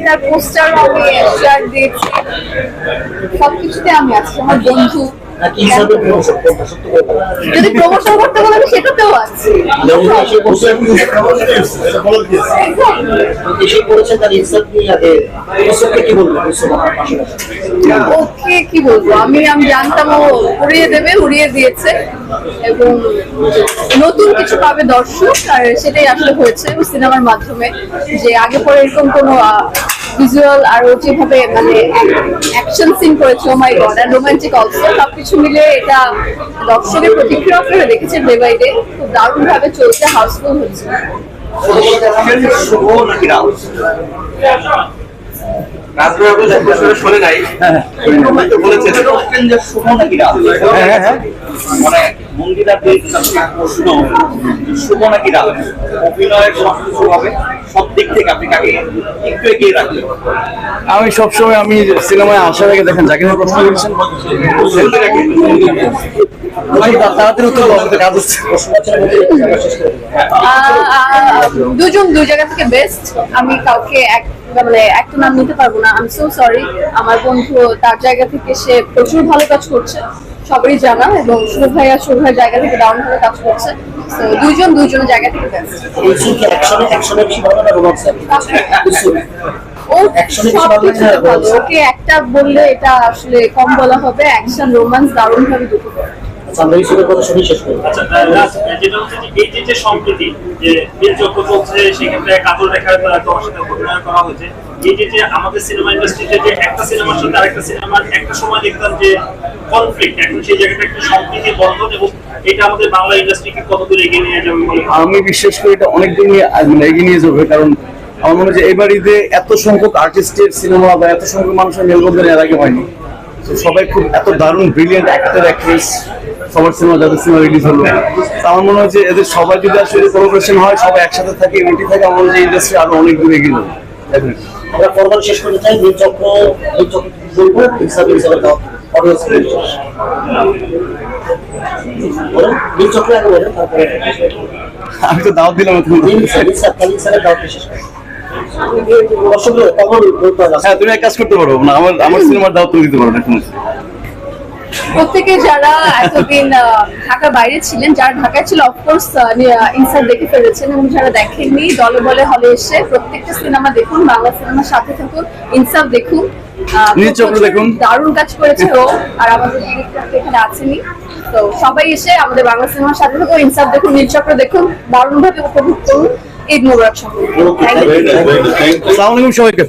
এটার পোস্টার আমি শেয়ার দিয়েছি, সবকিছুতে আমি আছি। আমার বন্ধু যদি প্রমোশন করতে বলে আমি সেটাতেও আছি। ওকে কি বলবো, আমি জানতাম ও উড়িয়ে দেবে, উড়িয়ে দিয়েছে এবং নতুন কিছু পাবে দর্শক, আর সেটাই আসলে হয়েছে সিনেমার মাধ্যমে। যে আগে পরে এরকম কোনো ভিজুয়াল আর ও যেভাবে মানে অ্যাকশন সিন করেছে, ও মাই গড, আর রোমান্টিক অলসো, সবকিছু মিলে এটা দর্শকের প্রতিক্রিয়া আপনারা দেখেছেন ডে বাই ডে, খুব দারুণ ভাবে চলছে, হাউসফুল হচ্ছে। শুনে নাই বলেছে মানে মন্দিরা প্রশ্ন শুভ নাকি রাত অভিনয়ের সবকিছুভাবে সব দিক থেকে আপনি কাকে একটু এগিয়ে রাখলেন? আমি সবসময় আমি সিনেমায় আসার আগে দেখেন যাকে নিয়ে প্রশ্ন করেছেন তাড়াতাড়ি উত্তর বলতে কাজ হচ্ছে। দুজন দুই জায়গা থেকে বেস্ট, আমি কাউকে মানে একটা নাম নিতে পারবো না, আই এম সো সরি। আমার বন্ধু তার জায়গা থেকে সে প্রচুর ভালো কাজ করছে, সবারই জানা, এবং শুভ ভাইয়া শুভ ভাইয়ের জায়গা থেকে দারুণ ভাবে কাজ করছে। তো দুইজনের জায়গা থেকে বেস্ট। ওকে একটা বললে এটা আসলে কম বলা হবে, অ্যাকশন রোমান্স দারুণ ভাবে দুটো। সম্প্রতি যে চক্র চলছে সেক্ষেত্রে কাজল রেখার তোমার সাথে অভিনয় করা হয়েছে, যে আমাদের সিনেমা ইন্ডাস্ট্রিতে যে একটা সিনেমার সাথে আরেকটা সিনেমার একটা সময় দেখতাম যে কনফ্লিক্ট, এখন সেই জায়গাটা একটা সম্প্রীতি বন্ধন, এবং এটা আমাদের বাংলা ইন্ডাস্ট্রিকে কতদূর এগিয়ে নিয়ে যাবে বলে আমি বিশ্বাস করি এটা অনেকদিন এগিয়ে নিয়ে যাবে। কারণ আমার মনে হয় যে এবার ঈদে এত সংখ্যক আর্টিস্টের সিনেমা বা এত সংখ্যক মানুষের মেলবন্ধন এর আগে হয়নি। সবাই খুব এত দারুণ ব্রিলিয়েন্ট অ্যাক্টর অ্যাক্ট্রেস, সবার সিনেমা যাদের সিনেমা রিলিজ হলো, আমার মনে হয় যে এদের সবাই যদি আসলে কোলাবোরেশন হয়, সবাই একসাথে থাকে, ইউনিটি থাকে, আমার মনে হয় ইন্ডাস্ট্রি আরো অনেক দূর এগিয়ে যাবে। আমরা পর্ব শেষ করতে চাই, নীলচক্র বলবো হিসাবে নীলচক্র আগে বলেন, তারপরে আমি তো দাওয়াত দিলাম। হ্যাঁ, তুমি এক কাজ করতে পারো না, আমার সিনেমার দাওয়াত তুমি দিতে পারো না। প্রত্যেকে যারা এতদিন ঢাকার বাইরে ছিলেন, যারা ঢাকায় ছিল অফকোর্স ইনসাইড দেখে ফেলেছেন, এবং যারা দেখেননি দলে বলে হলে এসে প্রত্যেকটা সিনেমা দেখুন, বাংলা সিনেমার সাথে থাকুন, ইনসাফ দেখুন, নীলচক্র দেখুন, দারুণ কাজ করেছে ও, আর আমাদের এখানে আছেনি। তো সবাই এসে আমাদের বাংলা সিনেমার সাথে থাকুন, ইনসাফ দেখুন, নীলচক্র দেখুন, দারুণ ভাবে উপভোগ করুন। ঈদ মোবারক সবাইকে। আসসালামু আলাইকুম সবাইকে।